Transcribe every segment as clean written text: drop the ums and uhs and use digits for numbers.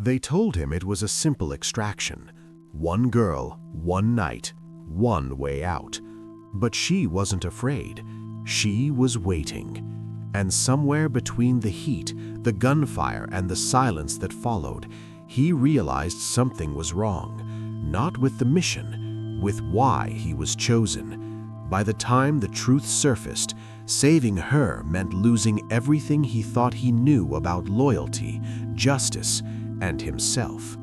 They told him it was a simple extraction. One girl, one night, one way out. But she wasn't afraid. She was waiting. And somewhere between the heat, the gunfire, and the silence that followed, he realized something was wrong. Not with the mission, with why he was chosen. By the time the truth surfaced, saving her meant losing everything he thought he knew about loyalty, justice, and himself.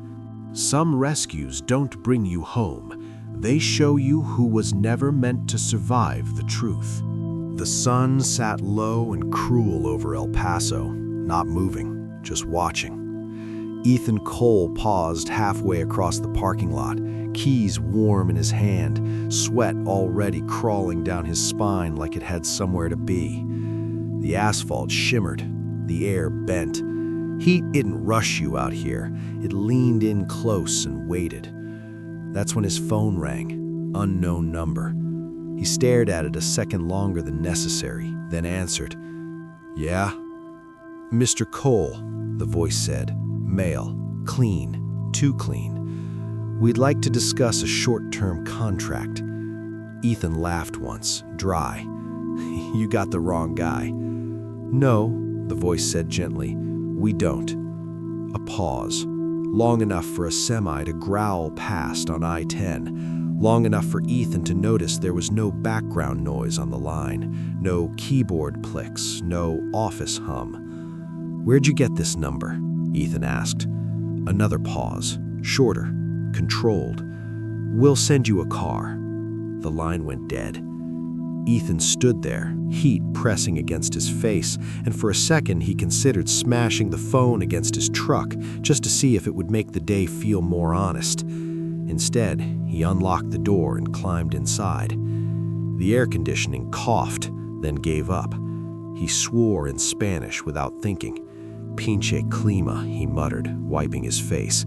Some rescues don't bring you home. They show you who was never meant to survive the truth. The sun sat low and cruel over El Paso, not moving, just watching. Ethan Cole paused halfway across the parking lot, keys warm in his hand, sweat already crawling down his spine like it had somewhere to be. The asphalt shimmered, the air bent. Heat didn't rush you out here. It leaned in close and waited. That's when his phone rang, unknown number. He stared at it a second longer than necessary, then answered. "Yeah?" "Mr. Cole," the voice said. Male, clean, too clean. "We'd like to discuss a short-term contract." Ethan laughed once, dry. "You got the wrong guy." "No," the voice said gently. "We don't." A pause, long enough for a semi to growl past on I-10, long enough for Ethan to notice there was no background noise on the line, no keyboard clicks, no office hum. "Where'd you get this number?" Ethan asked. Another pause, shorter, controlled. "We'll send you a car." The line went dead. Ethan stood there, heat pressing against his face, and for a second he considered smashing the phone against his truck just to see if it would make the day feel more honest. Instead, he unlocked the door and climbed inside. The air conditioning coughed, then gave up. He swore in Spanish without thinking. "Pinche clima," he muttered, wiping his face.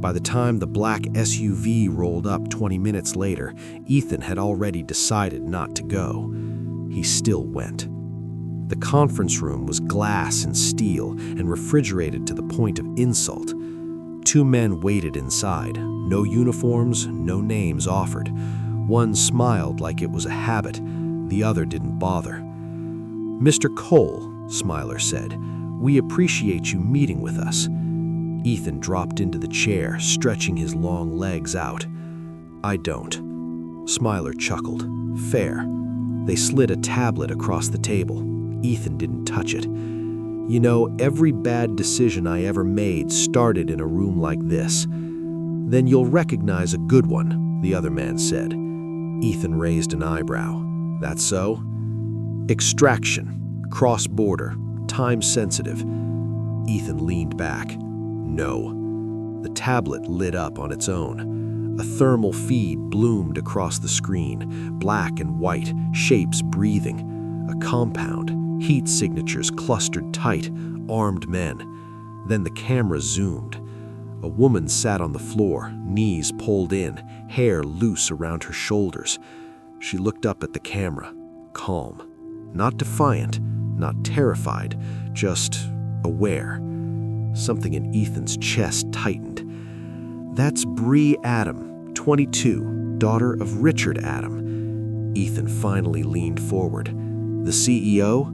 By the time the black SUV rolled up 20 minutes later, Ethan had already decided not to go. He still went. The conference room was glass and steel and refrigerated to the point of insult. Two men waited inside, no uniforms, no names offered. One smiled like it was a habit, the other didn't bother. "Mr. Cole," Smiler said, "we appreciate you meeting with us." Ethan dropped into the chair, stretching his long legs out. "I don't." Smiler chuckled. "Fair." They slid a tablet across the table. Ethan didn't touch it. "You know, every bad decision I ever made started in a room like this." "Then you'll recognize a good one," the other man said. Ethan raised an eyebrow. "That's so?" "Extraction. Cross-border. Time-sensitive." Ethan leaned back. "No." The tablet lit up on its own. A thermal feed bloomed across the screen, black and white, shapes breathing. A compound, heat signatures clustered tight, armed men. Then the camera zoomed. A woman sat on the floor, knees pulled in, hair loose around her shoulders. She looked up at the camera, calm. Not defiant, not terrified, just aware. Something in Ethan's chest tightened. "That's Bree Adam, 22, daughter of Richard Adam." Ethan finally leaned forward. "The CEO?"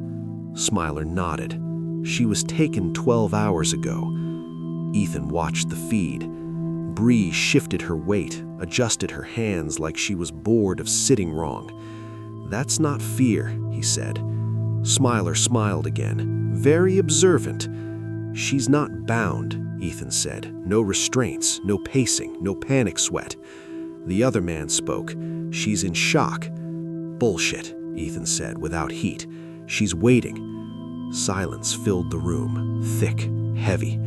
Smiler nodded. "She was taken 12 hours ago." Ethan watched the feed. Bree shifted her weight, adjusted her hands like she was bored of sitting wrong. "That's not fear," he said. Smiler smiled again, very observant. "She's not bound," Ethan said. "No restraints, no pacing, no panic sweat." The other man spoke. "She's in shock." "Bullshit," Ethan said without heat. "She's waiting." Silence filled the room, thick, heavy.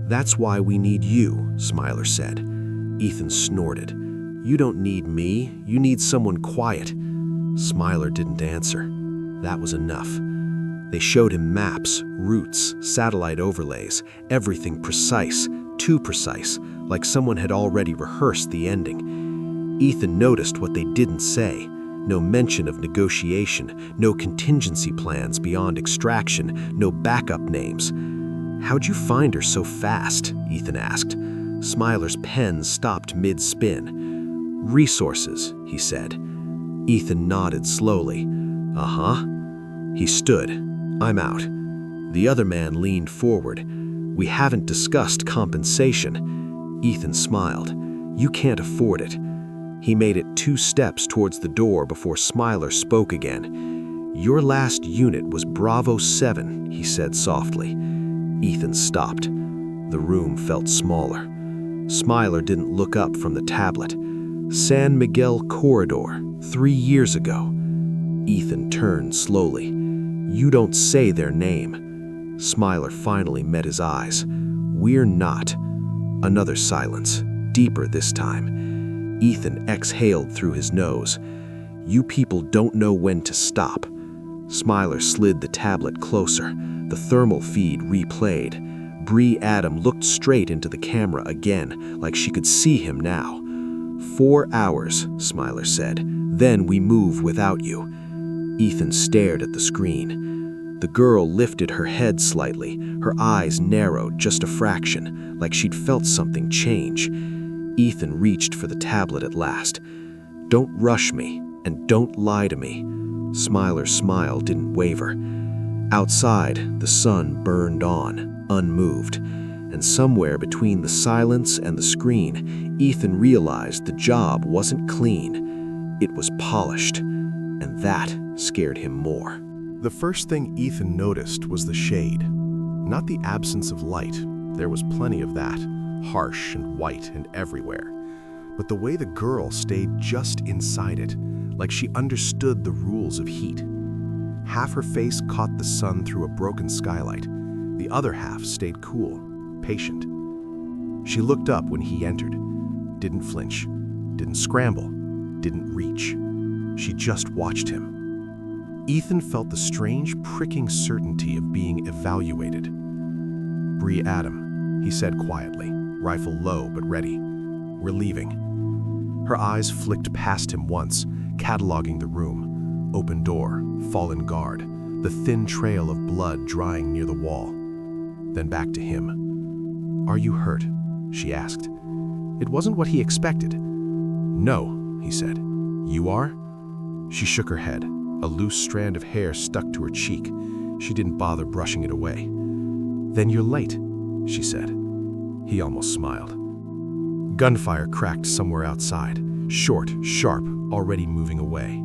"That's why we need you," Smiler said. Ethan snorted. "You don't need me, you need someone quiet." Smiler didn't answer. That was enough. They showed him maps, routes, satellite overlays, everything precise, too precise, like someone had already rehearsed the ending. Ethan noticed what they didn't say. No mention of negotiation, no contingency plans beyond extraction, no backup names. "How'd you find her so fast?" Ethan asked. Smiler's pen stopped mid-spin. "Resources," he said. Ethan nodded slowly. "Uh-huh." He stood. "I'm out." The other man leaned forward. "We haven't discussed compensation." Ethan smiled. "You can't afford it." He made it 2 steps towards the door before Smiler spoke again. "Your last unit was Bravo 7, he said softly. Ethan stopped. The room felt smaller. Smiler didn't look up from the tablet. "San Miguel Corridor, 3 years ago." Ethan turned slowly. "You don't say their name." Smiler finally met his eyes. "We're not." Another silence, deeper this time. Ethan exhaled through his nose. "You people don't know when to stop." Smiler slid the tablet closer. The thermal feed replayed. Bree Adam looked straight into the camera again, like she could see him now. 4 hours, Smiler said. "Then we move without you." Ethan stared at the screen. The girl lifted her head slightly, her eyes narrowed just a fraction, like she'd felt something change. Ethan reached for the tablet at last. "Don't rush me, and don't lie to me." Smiler's smile didn't waver. Outside, the sun burned on, unmoved, and somewhere between the silence and the screen, Ethan realized the job wasn't clean. It was polished, and that scared him more. The first thing Ethan noticed was the shade. Not the absence of light. There was plenty of that, harsh and white and everywhere. But the way the girl stayed just inside it, like she understood the rules of heat. Half her face caught the sun through a broken skylight. The other half stayed cool, patient. She looked up when he entered. Didn't flinch, didn't scramble, didn't reach. She just watched him. Ethan felt the strange, pricking certainty of being evaluated. "Bree Adam," he said quietly, rifle low but ready. "We're leaving." Her eyes flicked past him once, cataloging the room. Open door, fallen guard, the thin trail of blood drying near the wall. Then back to him. "Are you hurt?" she asked. It wasn't what he expected. "No," he said. "You are?" She shook her head. A loose strand of hair stuck to her cheek. She didn't bother brushing it away. "Then you're late," she said. He almost smiled. Gunfire cracked somewhere outside, short, sharp, already moving away.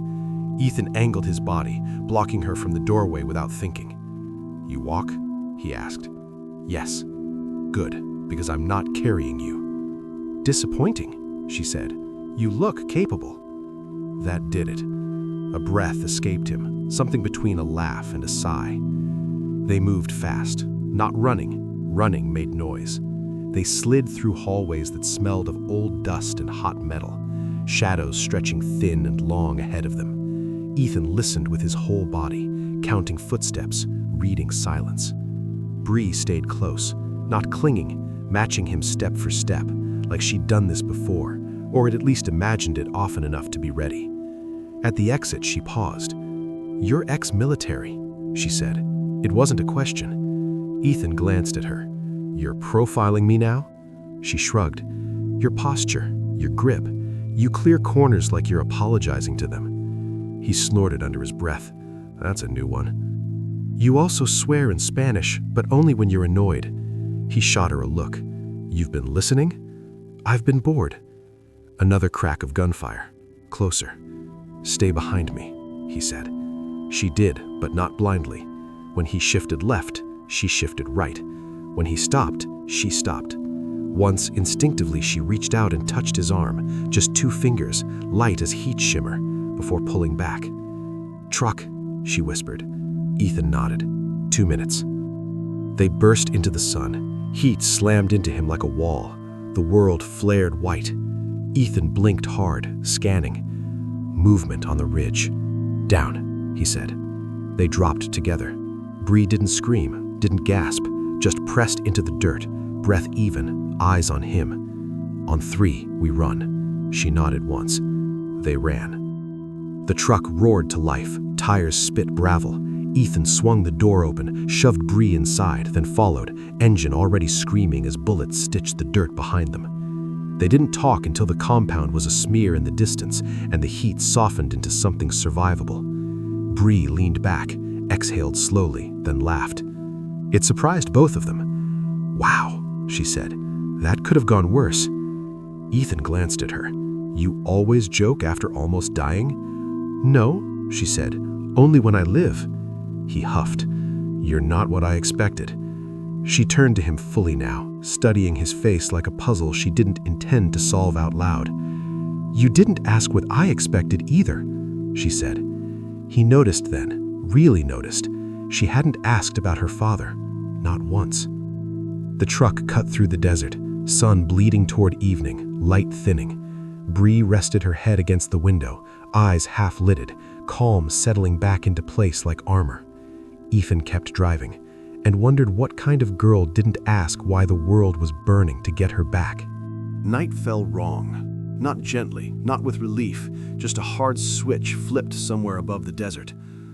Ethan angled his body, blocking her from the doorway without thinking. "You walk?" he asked. "Yes." "Good, because I'm not carrying you." "Disappointing," she said. "You look capable." That did it. A breath escaped him, something between a laugh and a sigh. They moved fast, not running. Running made noise. They slid through hallways that smelled of old dust and hot metal, shadows stretching thin and long ahead of them. Ethan listened with his whole body, counting footsteps, reading silence. Bree stayed close, not clinging, matching him step for step, like she'd done this before, or had at least imagined it often enough to be ready. At the exit, she paused. "You're ex-military," she said. It wasn't a question. Ethan glanced at her. "You're profiling me now?" She shrugged. "Your posture, your grip. You clear corners like you're apologizing to them." He snorted under his breath. "That's a new one." "You also swear in Spanish, but only when you're annoyed." He shot her a look. "You've been listening?" "I've been bored." Another crack of gunfire. Closer. "Stay behind me," he said. She did, but not blindly. When he shifted left, she shifted right. When he stopped, she stopped. Once, instinctively, she reached out and touched his arm, just 2 fingers, light as heat shimmer, before pulling back. "Truck," she whispered. Ethan nodded. 2 minutes. They burst into the sun. Heat slammed into him like a wall. The world flared white. Ethan blinked hard, scanning. Movement on the ridge. "Down," he said. They dropped together. Bree didn't scream, didn't gasp, just pressed into the dirt, breath even, eyes on him. "On 3, we run." She nodded once. They ran. The truck roared to life, tires spit gravel. Ethan swung the door open, shoved Bree inside, then followed, engine already screaming as bullets stitched the dirt behind them. They didn't talk until the compound was a smear in the distance and the heat softened into something survivable. Bree leaned back, exhaled slowly, then laughed. It surprised both of them. "Wow," she said. "That could have gone worse." Ethan glanced at her. "You always joke after almost dying?" "No," she said. "Only when I live." He huffed. "You're not what I expected." She turned to him fully now, studying his face like a puzzle she didn't intend to solve out loud. "You didn't ask what I expected either," she said. He noticed then, really noticed. She hadn't asked about her father, not once. The truck cut through the desert, sun bleeding toward evening, light thinning. Bree rested her head against the window, eyes half-lidded, calm settling back into place like armor. Ethan kept driving, and wondered what kind of girl didn't ask why the world was burning to get her back. Night fell wrong. Not gently, not with relief, just a hard switch flipped somewhere above the desert.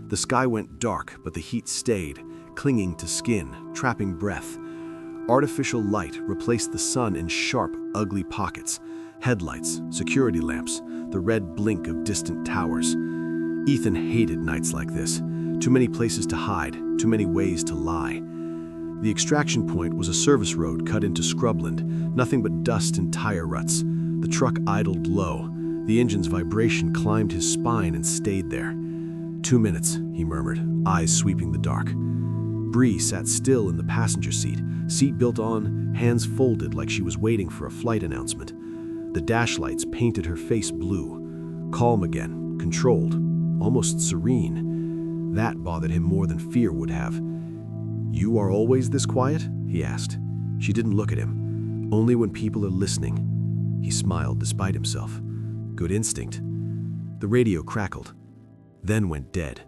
The sky went dark, but the heat stayed, clinging to skin, trapping breath. Artificial light replaced the sun in sharp, ugly pockets. Headlights, security lamps, the red blink of distant towers. Ethan hated nights like this. Too many places to hide, too many ways to lie. The extraction point was a service road cut into scrubland, nothing but dust and tire ruts. The truck idled low. The engine's vibration climbed his spine and stayed there. 2 minutes, he murmured, eyes sweeping the dark. Bree sat still in the passenger seat, seat built on, hands folded like she was waiting for a flight announcement. The dash lights painted her face blue. Calm again, controlled, almost serene. That bothered him more than fear would have. "You are always this quiet?" he asked. She didn't look at him. "Only when people are listening." He smiled despite himself. Good instinct. The radio crackled, then went dead.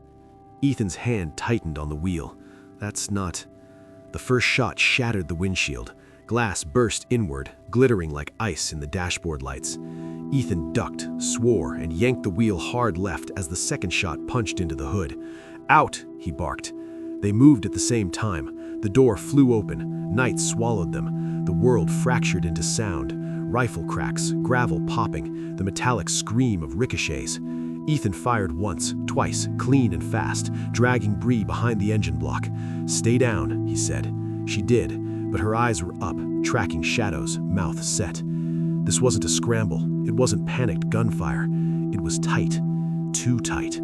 Ethan's hand tightened on the wheel. That's not... The first shot shattered the windshield. Glass burst inward, glittering like ice in the dashboard lights. Ethan ducked, swore, and yanked the wheel hard left as the second shot punched into the hood. "Out!" he barked. They moved at the same time. The door flew open. Night swallowed them. The world fractured into sound. Rifle cracks, gravel popping, the metallic scream of ricochets. Ethan fired once, twice, clean and fast, dragging Bree behind the engine block. "Stay down," he said. She did, but her eyes were up, tracking shadows, mouth set. This wasn't a scramble. It wasn't panicked gunfire. It was tight. Too tight.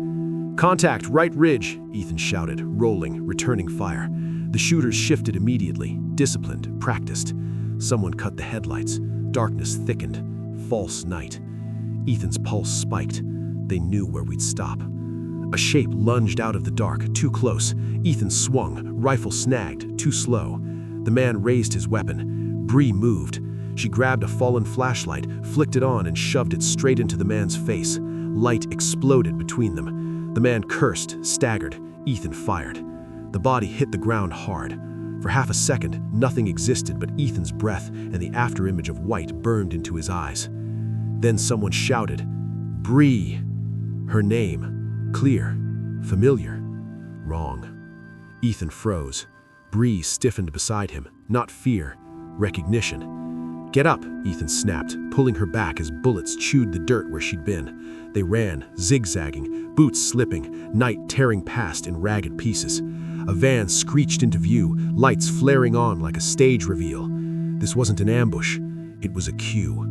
"Contact, right ridge," Ethan shouted, rolling, returning fire. The shooters shifted immediately, disciplined, practiced. Someone cut the headlights. Darkness thickened. False night. Ethan's pulse spiked. They knew where we'd stop. A shape lunged out of the dark, too close. Ethan swung, rifle snagged, too slow. The man raised his weapon. Bree moved. She grabbed a fallen flashlight, flicked it on, and shoved it straight into the man's face. Light exploded between them. The man cursed, staggered. Ethan fired. The body hit the ground hard. For half a second, nothing existed but Ethan's breath, and the afterimage of white burned into his eyes. Then someone shouted, "Bree!" Her name. Clear. Familiar. Wrong. Ethan froze. Bree stiffened beside him. Not fear. Recognition. "Get up," Ethan snapped, pulling her back as bullets chewed the dirt where she'd been. They ran, zigzagging, boots slipping, night tearing past in ragged pieces. A van screeched into view, lights flaring on like a stage reveal. This wasn't an ambush. It was a cue.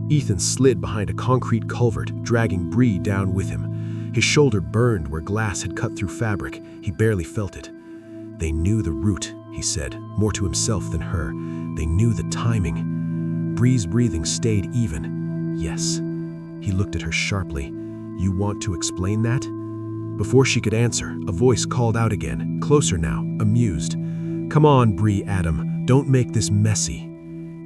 Ethan slid behind a concrete culvert, dragging Bree down with him. His shoulder burned where glass had cut through fabric. He barely felt it. They knew the route, he said, more to himself than her. They knew the timing. Bree's breathing stayed even. Yes. He looked at her sharply. "You want to explain that?" Before she could answer, a voice called out again, closer now, amused. "Come on, Bree Adam, don't make this messy."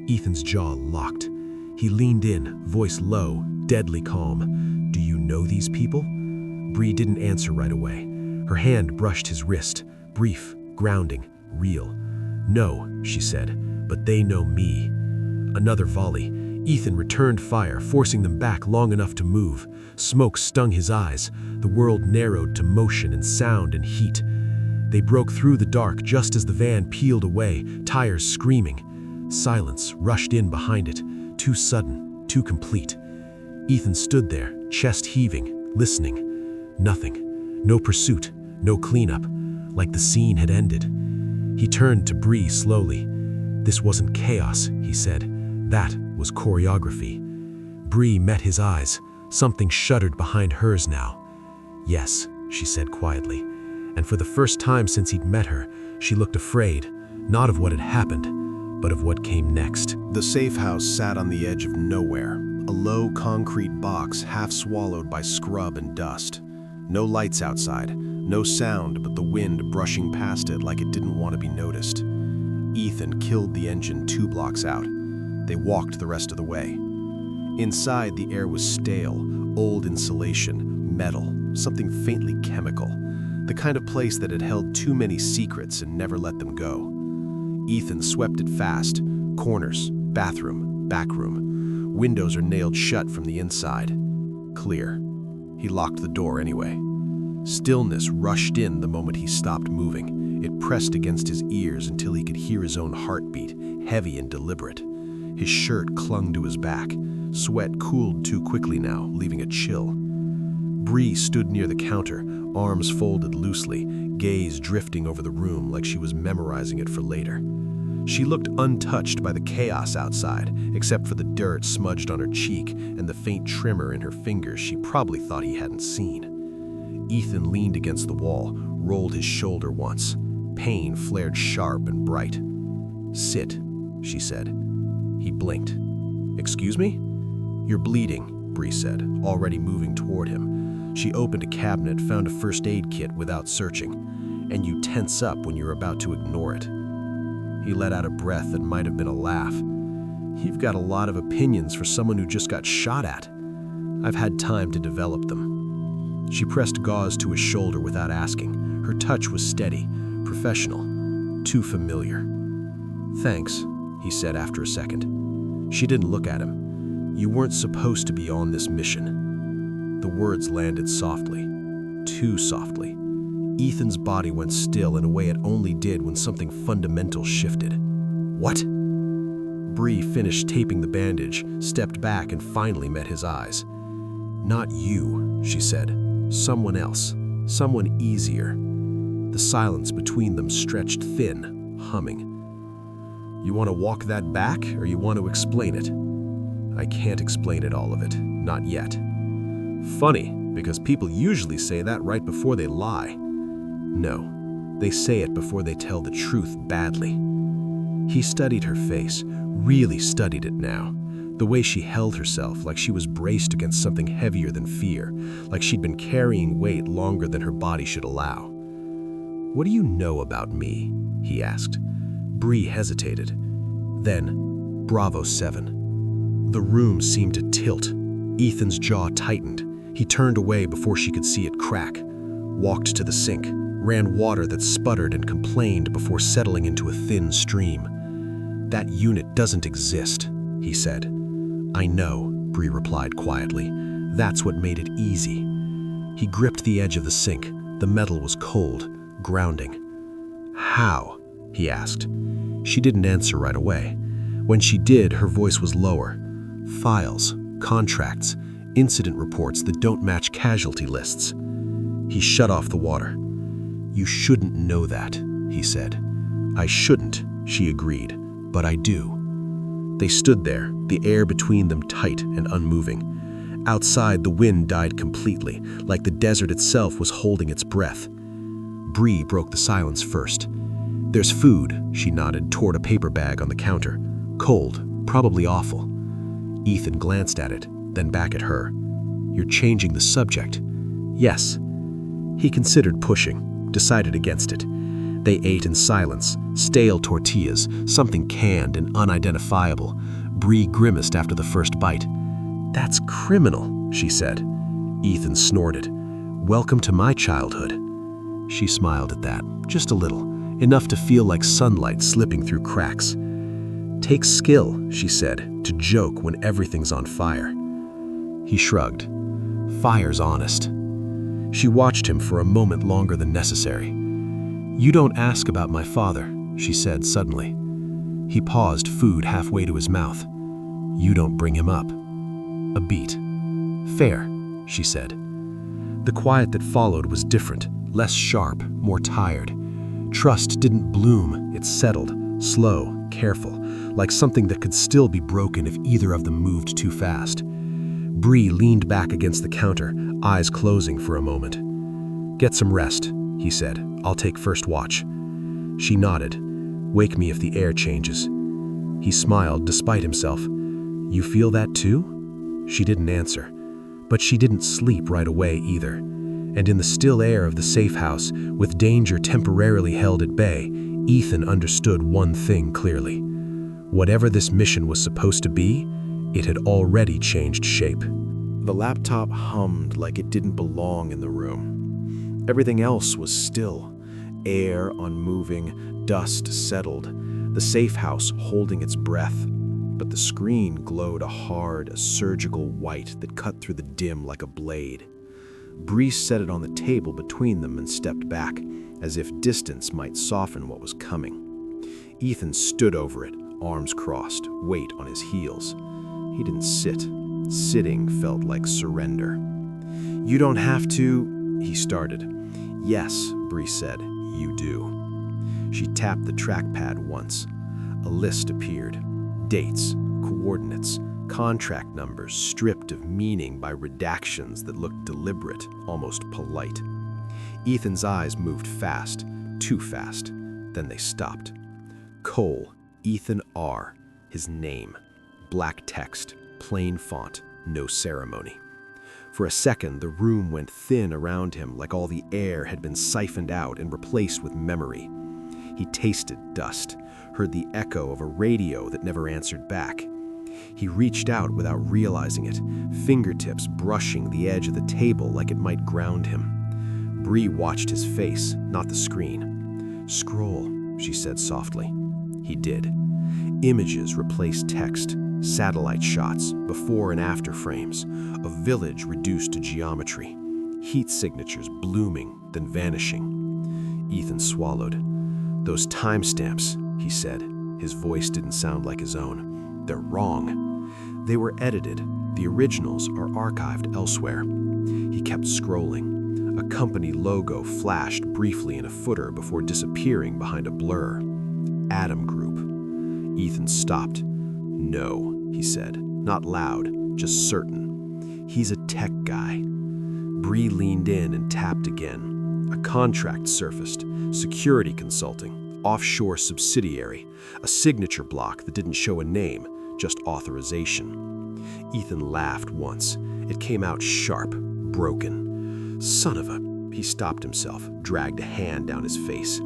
Ethan's jaw locked. He leaned in, voice low, deadly calm. "Do you know these people?" Bree didn't answer right away. Her hand brushed his wrist, brief, grounding, real. "No," she said, "but they know me." Another volley. Ethan returned fire, forcing them back long enough to move. Smoke stung his eyes. The world narrowed to motion and sound and heat. They broke through the dark just as the van peeled away, tires screaming. Silence rushed in behind it, too sudden, too complete. Ethan stood there, chest heaving, listening. Nothing. No pursuit, no cleanup, like the scene had ended. He turned to Bree slowly. "This wasn't chaos," he said. "That was choreography." Bree met his eyes. Something shuddered behind hers now. "Yes," she said quietly. And for the first time since he'd met her, she looked afraid, not of what had happened, but of what came next. The safe house sat on the edge of nowhere, a low concrete box half swallowed by scrub and dust. No lights outside, no sound but the wind brushing past it like it didn't want to be noticed. Ethan killed the engine 2 blocks out. They walked the rest of the way. Inside, the air was stale, old insulation, metal, something faintly chemical. The kind of place that had held too many secrets and never let them go. Ethan swept it fast. Corners, bathroom, back room. Windows are nailed shut from the inside. Clear. He locked the door anyway. Stillness rushed in the moment he stopped moving. It pressed against his ears until he could hear his own heartbeat, heavy and deliberate. His shirt clung to his back. Sweat cooled too quickly now, leaving a chill. Bree stood near the counter, arms folded loosely, gaze drifting over the room like she was memorizing it for later. She looked untouched by the chaos outside, except for the dirt smudged on her cheek and the faint tremor in her fingers she probably thought he hadn't seen. Ethan leaned against the wall, rolled his shoulder once. Pain flared sharp and bright. "Sit," she said. He blinked. "Excuse me?" "You're bleeding," Bree said, already moving toward him. She opened a cabinet, found a first aid kit without searching. "And you tense up when you're about to ignore it." He let out a breath that might have been a laugh. "You've got a lot of opinions for someone who just got shot at. I've had time to develop them." She pressed gauze to his shoulder without asking. Her touch was steady, professional, too familiar. "Thanks," he said after a second. She didn't look at him. "You weren't supposed to be on this mission." The words landed softly, too softly. Ethan's body went still in a way it only did when something fundamental shifted. "What?" Bree finished taping the bandage, stepped back, and finally met his eyes. "Not you," she said. "Someone else. Someone easier." The silence between them stretched thin, humming. "You want to walk that back, or you want to explain it?" "I can't explain it, all of it. Not yet." Funny, because people usually say that right before they lie. No, they say it before they tell the truth badly. He studied her face, really studied it now. The way she held herself, like she was braced against something heavier than fear, like she'd been carrying weight longer than her body should allow. "What do you know about me?" he asked. Bree hesitated. Then, Bravo 7. The room seemed to tilt. Ethan's jaw tightened. He turned away before she could see it crack, walked to the sink, ran water that sputtered and complained before settling into a thin stream. "That unit doesn't exist," he said. "I know," Bree replied quietly. "That's what made it easy." He gripped the edge of the sink. The metal was cold, grounding. "How?" he asked. She didn't answer right away. When she did, her voice was lower. "Files, contracts, incident reports that don't match casualty lists." He shut off the water. "You shouldn't know that," he said. "I shouldn't," she agreed, "but I do." They stood there, the air between them tight and unmoving. Outside, the wind died completely, like the desert itself was holding its breath. Bree broke the silence first. "There's food," she nodded toward a paper bag on the counter. "Cold, probably awful." Ethan glanced at it, then back at her. "You're changing the subject." "Yes." He considered pushing, decided against it. They ate in silence, stale tortillas, something canned and unidentifiable. Bree grimaced after the first bite. "That's criminal," she said. Ethan snorted. "Welcome to my childhood." She smiled at that, just a little, enough to feel like sunlight slipping through cracks. Takes skill, she said, to joke when everything's on fire. He shrugged. Fire's honest. She watched him for a moment longer than necessary. You don't ask about my father, she said suddenly. He paused, food halfway to his mouth. You don't bring him up. A beat. Fair, she said. The quiet that followed was different, less sharp, more tired. Trust didn't bloom, it settled, slow, careful, like something that could still be broken if either of them moved too fast. Bree leaned back against the counter, eyes closing for a moment. Get some rest, he said. I'll take first watch. She nodded. Wake me if the air changes. He smiled despite himself. You feel that too? She didn't answer. But she didn't sleep right away either. And in the still air of the safe house, with danger temporarily held at bay, Ethan understood one thing clearly. Whatever this mission was supposed to be, it had already changed shape. The laptop hummed like it didn't belong in the room. Everything else was still. Air unmoving, dust settled, the safe house holding its breath. But the screen glowed a hard, surgical white that cut through the dim like a blade. Bree set it on the table between them and stepped back, as if distance might soften what was coming. Ethan stood over it, arms crossed, weight on his heels. He didn't sit. Sitting felt like surrender. You don't have to, he started. Yes, Bree said, you do. She tapped the trackpad once. A list appeared. Dates, coordinates, contract numbers stripped of meaning by redactions that looked deliberate, almost polite. Ethan's eyes moved fast, too fast. Then they stopped. Cole, Ethan R., his name. Black text, plain font, no ceremony. For a second, the room went thin around him like all the air had been siphoned out and replaced with memory. He tasted dust, heard the echo of a radio that never answered back. He reached out without realizing it, fingertips brushing the edge of the table like it might ground him. Bree watched his face, not the screen. Scroll, she said softly. He did. Images replaced text, satellite shots, before and after frames, a village reduced to geometry, heat signatures blooming, then vanishing. Ethan swallowed. Those timestamps, he said. His voice didn't sound like his own. They're wrong. They were edited. The originals are archived elsewhere. He kept scrolling. A company logo flashed briefly in a footer before disappearing behind a blur. Atom Group. Ethan stopped. No, he said, not loud, just certain. He's a tech guy. Bree leaned in and tapped again. A contract surfaced, security consulting, offshore subsidiary, a signature block that didn't show a name, just authorization. Ethan laughed once. It came out sharp, broken. Son of a... He stopped himself, dragged a hand down his face.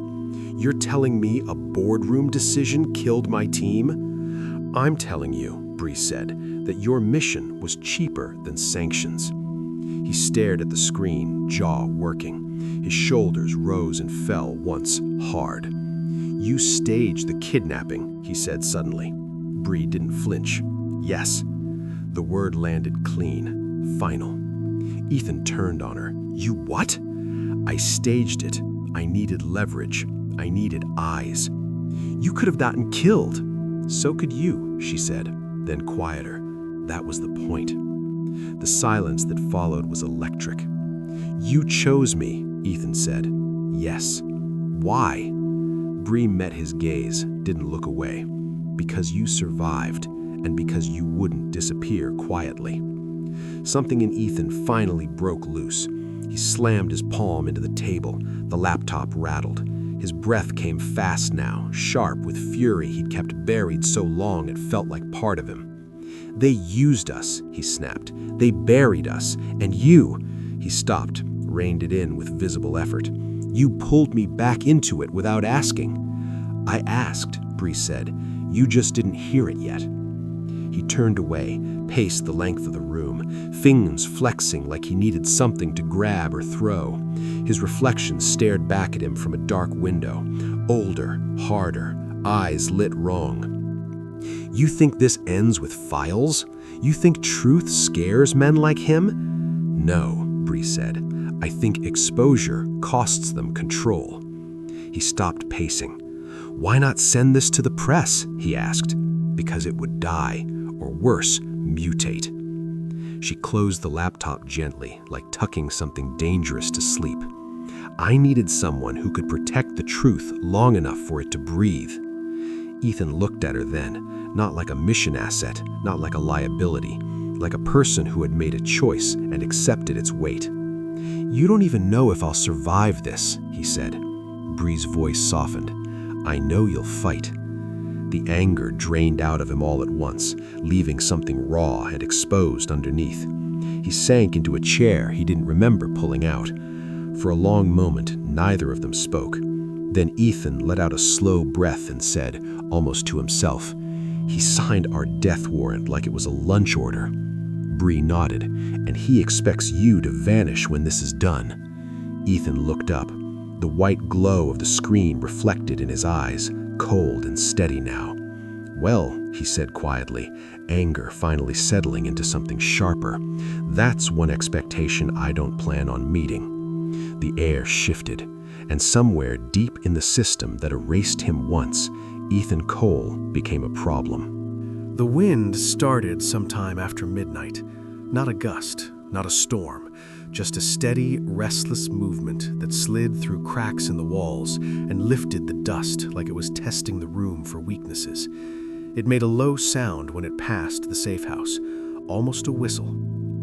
You're telling me a boardroom decision killed my team? I'm telling you, Bree said, that your mission was cheaper than sanctions. He stared at the screen, jaw working. His shoulders rose and fell once, hard. You staged the kidnapping, he said suddenly. Bree didn't flinch. Yes. The word landed clean, final. Ethan turned on her. You what? I staged it. I needed leverage. I needed eyes. You could have gotten killed. So could you, she said, then quieter. That was the point. The silence that followed was electric. You chose me, Ethan said. Yes. Why? Bree met his gaze, didn't look away. Because you survived, and because you wouldn't disappear quietly. Something in Ethan finally broke loose. He slammed his palm into the table. The laptop rattled. His breath came fast now, sharp with fury he'd kept buried so long it felt like part of him. They used us, he snapped. They buried us, and you... He stopped, reined it in with visible effort. You pulled me back into it without asking. I asked, Bree said. You just didn't hear it yet. He turned away, paced the length of the room, fingers flexing like he needed something to grab or throw. His reflection stared back at him from a dark window, older, harder, eyes lit wrong. You think this ends with files? You think truth scares men like him? No, Bree said. I think exposure costs them control. He stopped pacing. Why not send this to the press? He asked. Because it would die, or worse, mutate. She closed the laptop gently, like tucking something dangerous to sleep. I needed someone who could protect the truth long enough for it to breathe. Ethan looked at her then, not like a mission asset, not like a liability, like a person who had made a choice and accepted its weight. You don't even know if I'll survive this, he said. Bree's voice softened. I know you'll fight. The anger drained out of him all at once, leaving something raw and exposed underneath. He sank into a chair he didn't remember pulling out. For a long moment, neither of them spoke. Then Ethan let out a slow breath and said, almost to himself, he signed our death warrant like it was a lunch order. Bree nodded, and he expects you to vanish when this is done. Ethan looked up. The white glow of the screen reflected in his eyes, cold and steady now. Well, he said quietly, anger finally settling into something sharper. That's one expectation I don't plan on meeting. The air shifted, and somewhere deep in the system that erased him once, Ethan Cole became a problem. The wind started sometime after midnight. Not a gust, not a storm, just a steady, restless movement that slid through cracks in the walls and lifted the dust like it was testing the room for weaknesses. It made a low sound when it passed the safe house, almost a whistle,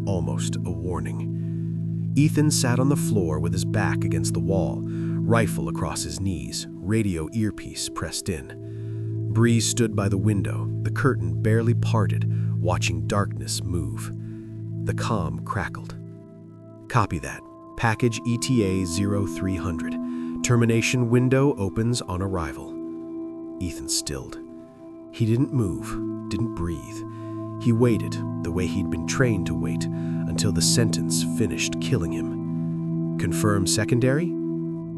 almost a warning. Ethan sat on the floor with his back against the wall, rifle across his knees, radio earpiece pressed in. Bree stood by the window, the curtain barely parted, watching darkness move. The comm crackled. Copy that. Package ETA 0300. Termination window opens on arrival. Ethan stilled. He didn't move, didn't breathe. He waited, the way he'd been trained to wait, until the sentence finished killing him. Confirm secondary?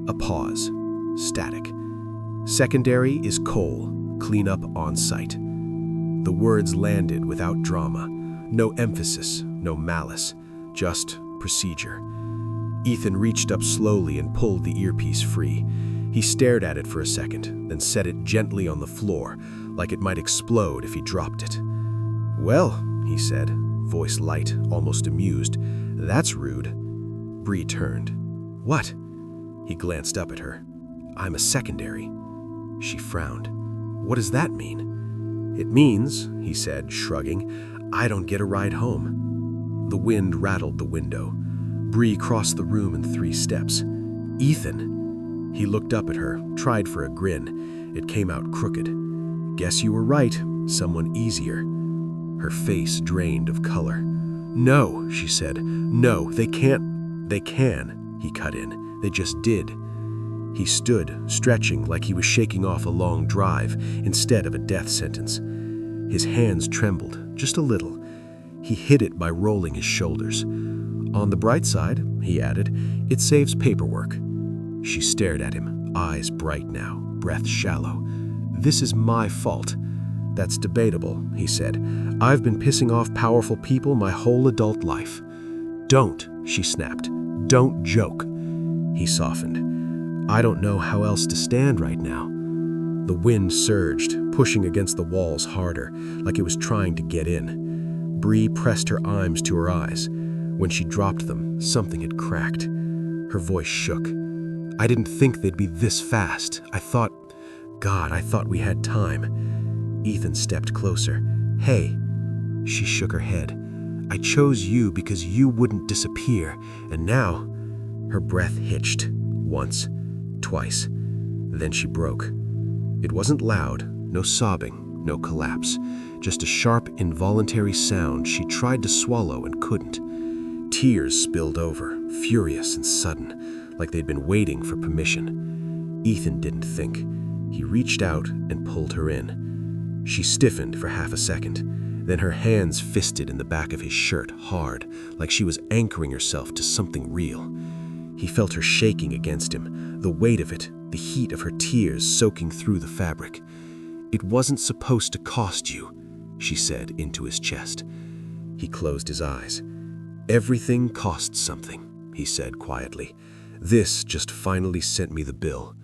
A pause. Static. Secondary is Cole. Clean up on site. The words landed without drama. No emphasis, no malice. Just procedure. Ethan reached up slowly and pulled the earpiece free. He stared at it for a second, then set it gently on the floor, like it might explode if he dropped it. Well, he said, voice light, almost amused. That's rude. Bree turned. What? He glanced up at her. I'm a secondary. She frowned. What does that mean? It means, he said, shrugging, I don't get a ride home. The wind rattled the window. Bree crossed the room in 3 steps. Ethan. He looked up at her, tried for a grin. It came out crooked. Guess you were right. Someone easier. Her face drained of color. No, she said. No, they can't. They can, he cut in. They just did. He stood, stretching like he was shaking off a long drive instead of a death sentence. His hands trembled, just a little. He hid it by rolling his shoulders. On the bright side, he added, it saves paperwork. She stared at him, eyes bright now, breath shallow. This is my fault. That's debatable, he said. I've been pissing off powerful people my whole adult life. Don't, she snapped. Don't joke. He softened. I don't know how else to stand right now. The wind surged, pushing against the walls harder, like it was trying to get in. Bree pressed her arms to her eyes. When she dropped them, something had cracked. Her voice shook. I didn't think they'd be this fast. I thought we had time. Ethan stepped closer. Hey. She shook her head. I chose you because you wouldn't disappear, and now... Her breath hitched. Once. Twice. Then she broke. It wasn't loud, no sobbing, no collapse, just a sharp, involuntary sound she tried to swallow and couldn't. Tears spilled over, furious and sudden, like they'd been waiting for permission. Ethan didn't think. He reached out and pulled her in. She stiffened for half a second, then her hands fisted in the back of his shirt hard, like she was anchoring herself to something real. He felt her shaking against him, the weight of it, the heat of her tears soaking through the fabric. "It wasn't supposed to cost you," she said into his chest. He closed his eyes. "Everything costs something," he said quietly. "This just finally sent me the bill."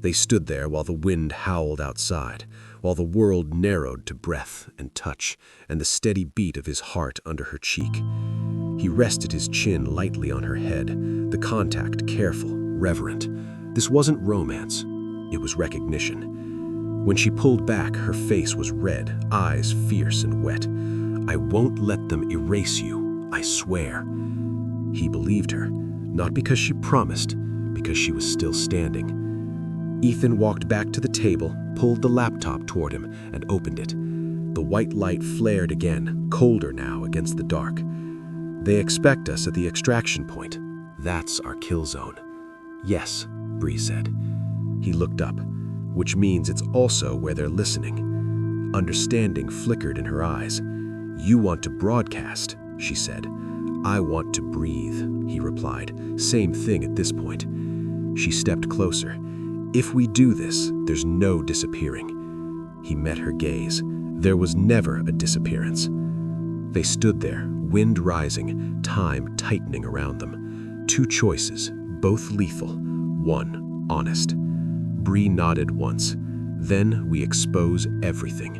They stood there while the wind howled outside, while the world narrowed to breath and touch and the steady beat of his heart under her cheek. He rested his chin lightly on her head, the contact careful, reverent. This wasn't romance, it was recognition. When she pulled back, her face was red, eyes fierce and wet. "I won't let them erase you, I swear." He believed her, not because she promised, because she was still standing. Ethan walked back to the table, pulled the laptop toward him, and opened it. The white light flared again, colder now against the dark. "They expect us at the extraction point. That's our kill zone." "Yes," Bree said. He looked up, which means it's also where they're listening. Understanding flickered in her eyes. "You want to broadcast," she said. "I want to breathe," he replied. Same thing at this point. She stepped closer. "If we do this, there's no disappearing." He met her gaze. There was never a disappearance. They stood there, wind rising, time tightening around them. Two choices, both lethal, one honest. Bree nodded once. "Then we expose everything."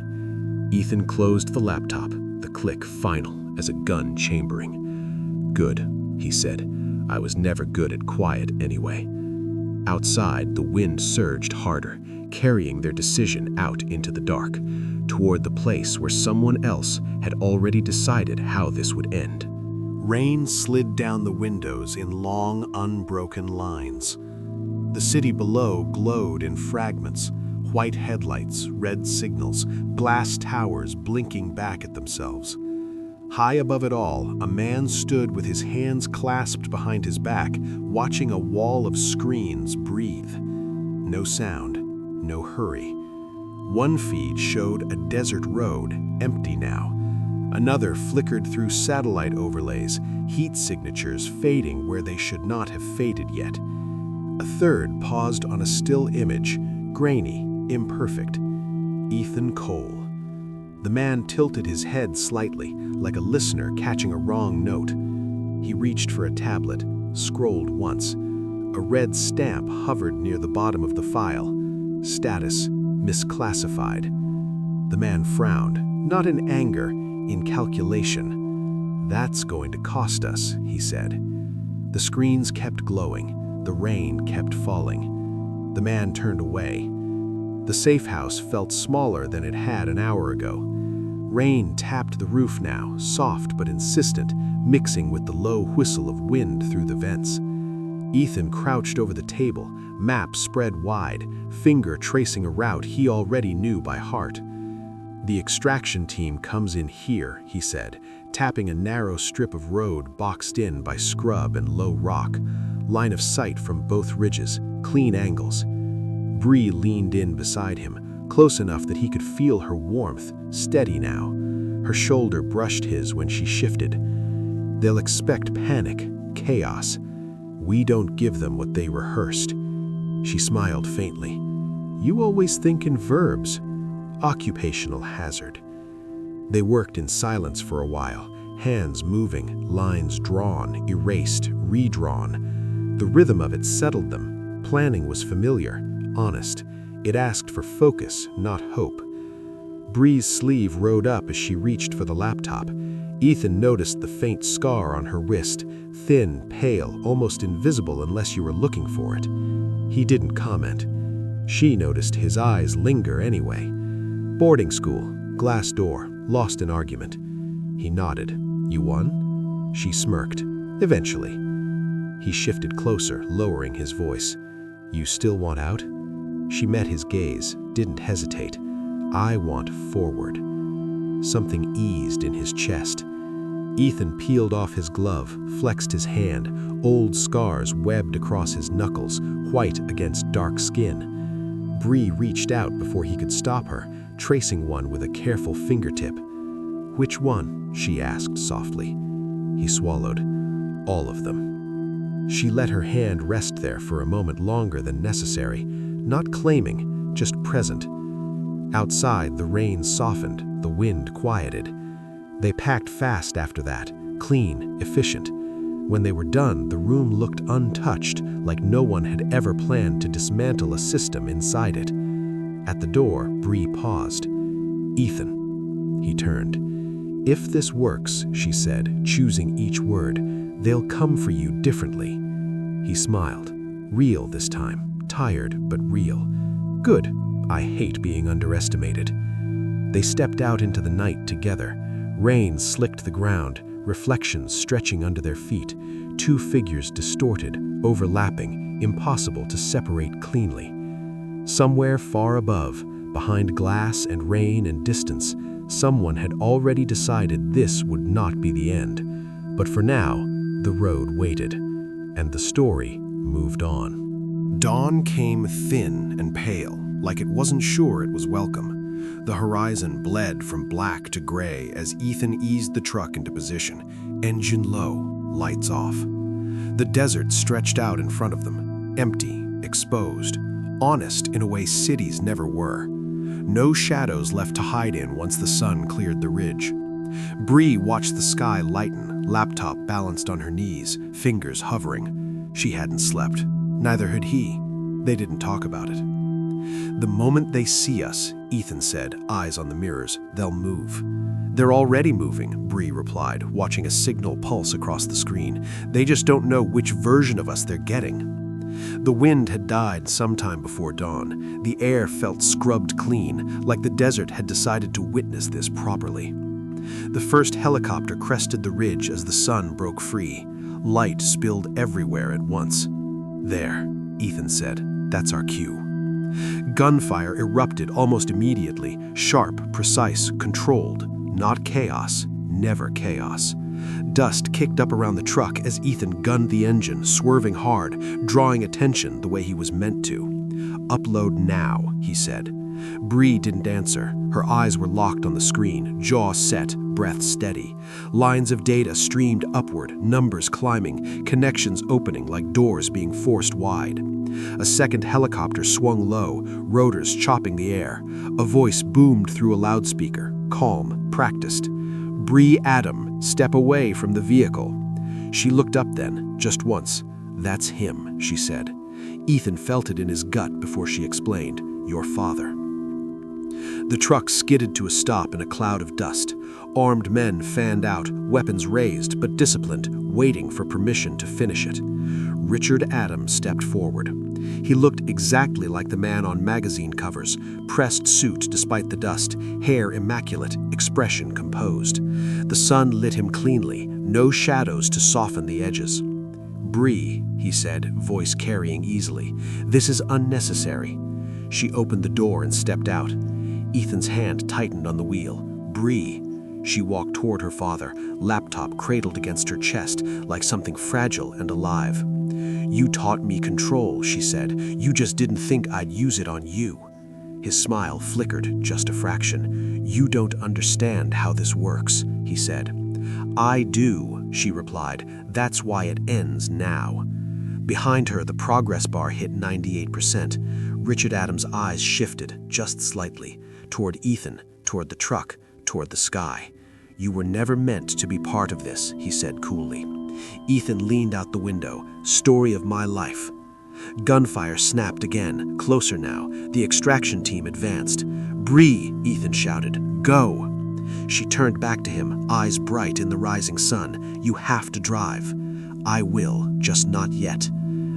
Ethan closed the laptop, the click final as a gun chambering. "Good," he said. "I was never good at quiet anyway." Outside, the wind surged harder, carrying their decision out into the dark, toward the place where someone else had already decided how this would end. Rain slid down the windows in long, unbroken lines. The city below glowed in fragments, white headlights, red signals, glass towers blinking back at themselves. High above it all, a man stood with his hands clasped behind his back, watching a wall of screens breathe. No sound, no hurry. One feed showed a desert road, empty now. Another flickered through satellite overlays, heat signatures fading where they should not have faded yet. A third paused on a still image, grainy, imperfect. Ethan Cole. The man tilted his head slightly, like a listener catching a wrong note. He reached for a tablet, scrolled once. A red stamp hovered near the bottom of the file. Status, misclassified. The man frowned, not in anger, in calculation. "That's going to cost us," he said. The screens kept glowing. The rain kept falling. The man turned away. The safe house felt smaller than it had an hour ago. Rain tapped the roof now, soft but insistent, mixing with the low whistle of wind through the vents. Ethan crouched over the table, map spread wide, finger tracing a route he already knew by heart. "The extraction team comes in here," he said, tapping a narrow strip of road boxed in by scrub and low rock. Line of sight from both ridges, clean angles. Bree leaned in beside him, close enough that he could feel her warmth, steady now. Her shoulder brushed his when she shifted. "They'll expect panic, chaos. We don't give them what they rehearsed." She smiled faintly. "You always think in verbs. Occupational hazard." They worked in silence for a while, hands moving, lines drawn, erased, redrawn. The rhythm of it settled them. Planning was familiar, honest. It asked for focus, not hope. Bree's sleeve rode up as she reached for the laptop. Ethan noticed the faint scar on her wrist, thin, pale, almost invisible unless you were looking for it. He didn't comment. She noticed his eyes linger anyway. Boarding school, glass door, lost in argument. He nodded. "You won?" She smirked. "Eventually." He shifted closer, lowering his voice. "You still want out?" She met his gaze, didn't hesitate. "I want forward." Something eased in his chest. Ethan peeled off his glove, flexed his hand, old scars webbed across his knuckles, white against dark skin. Bree reached out before he could stop her, tracing one with a careful fingertip. "Which one?" she asked softly. He swallowed. "All of them." She let her hand rest there for a moment longer than necessary, not claiming, just present. Outside, the rain softened, the wind quieted. They packed fast after that, clean, efficient. When they were done, the room looked untouched, like no one had ever planned to dismantle a system inside it. At the door, Bree paused. "Ethan." He turned. "If this works," she said, choosing each word, "they'll come for you differently." He smiled. Real this time. Tired, but real. "Good. I hate being underestimated." They stepped out into the night together. Rain slicked the ground, reflections stretching under their feet, two figures distorted, overlapping, impossible to separate cleanly. Somewhere far above, behind glass and rain and distance, someone had already decided this would not be the end. But for now, the road waited, and the story moved on. Dawn came thin and pale, like it wasn't sure it was welcome. The horizon bled from black to gray as Ethan eased the truck into position, engine low, lights off. The desert stretched out in front of them, empty, exposed, honest in a way cities never were. No shadows left to hide in once the sun cleared the ridge. Bree watched the sky lighten, laptop balanced on her knees, fingers hovering. She hadn't slept. Neither had he. They didn't talk about it. "The moment they see us," Ethan said, eyes on the mirrors, "they'll move." "They're already moving," Bree replied, watching a signal pulse across the screen. "They just don't know which version of us they're getting." The wind had died sometime before dawn. The air felt scrubbed clean, like the desert had decided to witness this properly. The first helicopter crested the ridge as the sun broke free. Light spilled everywhere at once. "There," Ethan said, "that's our cue." Gunfire erupted almost immediately, sharp, precise, controlled. Not chaos, never chaos. Dust kicked up around the truck as Ethan gunned the engine, swerving hard, drawing attention the way he was meant to. "Upload now," he said. Bree didn't answer. Her eyes were locked on the screen, jaw set, breath steady. Lines of data streamed upward, numbers climbing, connections opening like doors being forced wide. A second helicopter swung low, rotors chopping the air. A voice boomed through a loudspeaker, calm, practiced. "Bree Adam, step away from the vehicle." She looked up then, just once. "That's him," she said. Ethan felt it in his gut before she explained, "Your father." The truck skidded to a stop in a cloud of dust. Armed men fanned out, weapons raised but disciplined, waiting for permission to finish it. Richard Adams stepped forward. He looked exactly like the man on magazine covers, pressed suit despite the dust, hair immaculate, expression composed. The sun lit him cleanly, no shadows to soften the edges. "Bree," he said, voice carrying easily, "this is unnecessary." She opened the door and stepped out. Ethan's hand tightened on the wheel. "Bree." She walked toward her father, laptop cradled against her chest like something fragile and alive. "You taught me control," she said. "You just didn't think I'd use it on you." His smile flickered just a fraction. "You don't understand how this works," he said. "I do," she replied. "That's why it ends now." Behind her, the progress bar hit 98%. Richard Adams' eyes shifted, just slightly, toward Ethan, toward the truck, toward the sky. "You were never meant to be part of this," he said coolly. Ethan leaned out the window. "Story of my life." Gunfire snapped again, closer now. The extraction team advanced. "Bree," Ethan shouted, "go!" She turned back to him, eyes bright in the rising sun. "You have to drive." "I will, just not yet."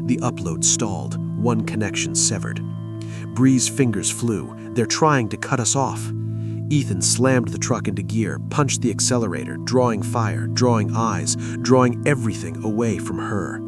The upload stalled, one connection severed. Bree's fingers flew. "They're trying to cut us off." Ethan slammed the truck into gear, punched the accelerator, drawing fire, drawing eyes, drawing everything away from her.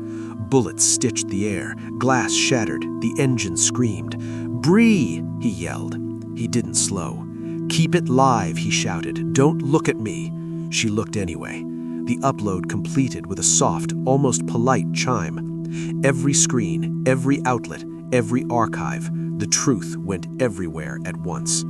Bullets stitched the air, glass shattered, the engine screamed. "Bree!" he yelled. He didn't slow. "Keep it live," he shouted. "Don't look at me." She looked anyway. The upload completed with a soft, almost polite chime. Every screen, every outlet, every archive, the truth went everywhere at once.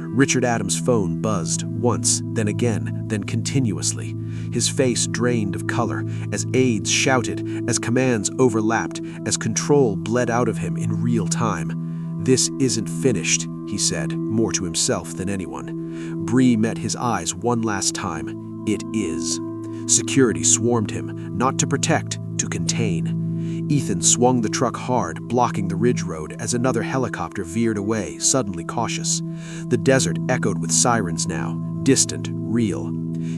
Richard Adams' phone buzzed, once, then again, then continuously. His face drained of color, as aides shouted, as commands overlapped, as control bled out of him in real time. "This isn't finished," he said, more to himself than anyone. Bree met his eyes one last time. It is. Security swarmed him, not to protect, to contain. Ethan swung the truck hard, blocking the ridge road as another helicopter veered away, suddenly cautious. The desert echoed with sirens now, distant, real.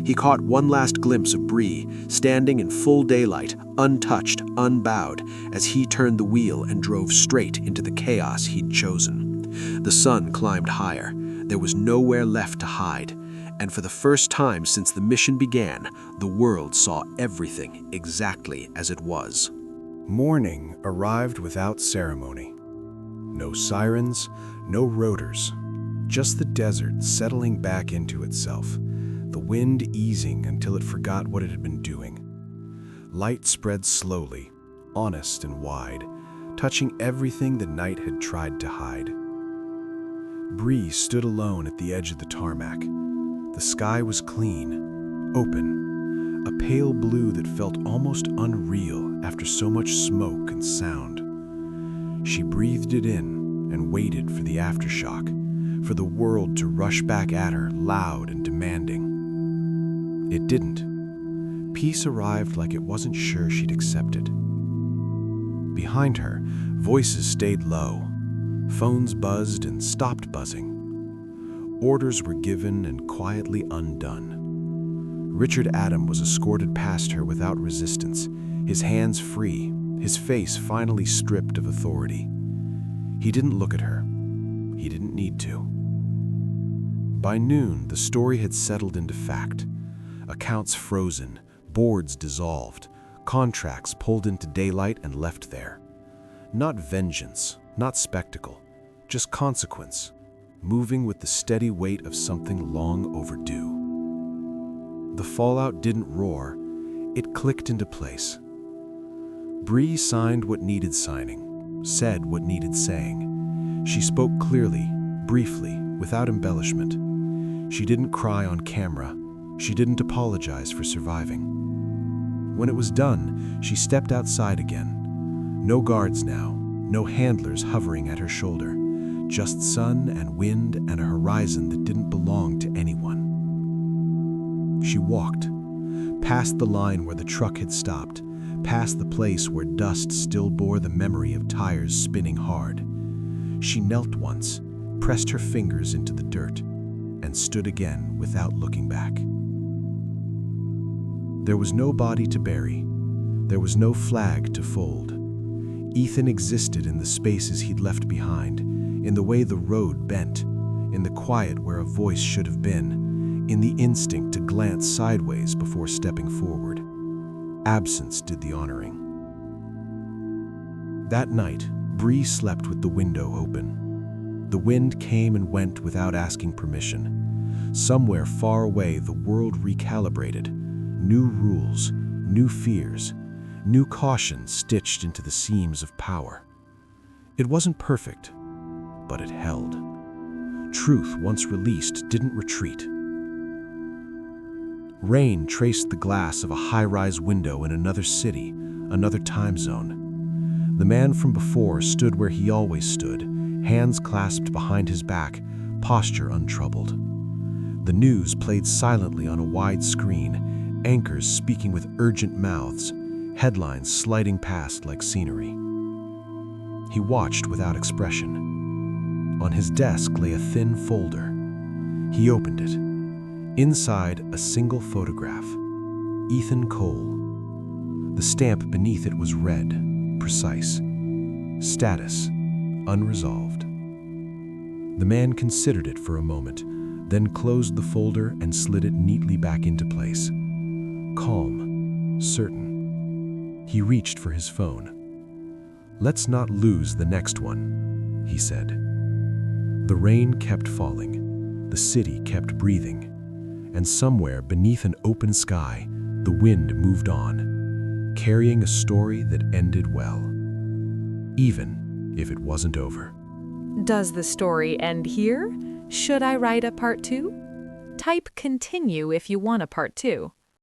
He caught one last glimpse of Bree, standing in full daylight, untouched, unbowed, as he turned the wheel and drove straight into the chaos he'd chosen. The sun climbed higher. There was nowhere left to hide. And for the first time since the mission began, the world saw everything exactly as it was. Morning arrived without ceremony. No sirens, no rotors, just the desert settling back into itself, the wind easing until it forgot what it had been doing. Light spread slowly, honest and wide, touching everything the night had tried to hide. Bree stood alone at the edge of the tarmac. The sky was clean, open, a pale blue that felt almost unreal after so much smoke and sound. She breathed it in and waited for the aftershock, for the world to rush back at her, loud and demanding. It didn't. Peace arrived like it wasn't sure she'd accept it. Behind her, voices stayed low. Phones buzzed and stopped buzzing. Orders were given and quietly undone. Richard Adam was escorted past her without resistance, his hands free, his face finally stripped of authority. He didn't look at her. He didn't need to. By noon, the story had settled into fact. Accounts frozen, boards dissolved, contracts pulled into daylight and left there. Not vengeance, not spectacle, just consequence, moving with the steady weight of something long overdue. The fallout didn't roar, it clicked into place. Bree signed what needed signing, said what needed saying. She spoke clearly, briefly, without embellishment. She didn't cry on camera. She didn't apologize for surviving. When it was done, she stepped outside again. No guards now, no handlers hovering at her shoulder. Just sun and wind and a horizon that didn't belong to anyone. She walked, past the line where the truck had stopped, past the place where dust still bore the memory of tires spinning hard. She knelt once, pressed her fingers into the dirt, and stood again without looking back. There was no body to bury. There was no flag to fold. Ethan existed in the spaces he'd left behind, in the way the road bent, in the quiet where a voice should have been, in the instinct to glance sideways before stepping forward. Absence did the honoring. That night, Bree slept with the window open. The wind came and went without asking permission. Somewhere far away, the world recalibrated. New rules, new fears, new caution stitched into the seams of power. It wasn't perfect, but it held. Truth, once released, didn't retreat. Rain traced the glass of a high-rise window in another city, another time zone. The man from before stood where he always stood, hands clasped behind his back, posture untroubled. The news played silently on a wide screen, anchors speaking with urgent mouths, headlines sliding past like scenery. He watched without expression. On his desk lay a thin folder. He opened it. Inside, a single photograph. Ethan Cole. The stamp beneath it was red, precise. Status, unresolved. The man considered it for a moment, then closed the folder and slid it neatly back into place. Calm, certain. He reached for his phone. "Let's not lose the next one," he said. The rain kept falling, the city kept breathing, and somewhere beneath an open sky, the wind moved on, carrying a story that ended well, even if it wasn't over. Does the story end here? Should I write a part 2? Type continue if you want a part 2.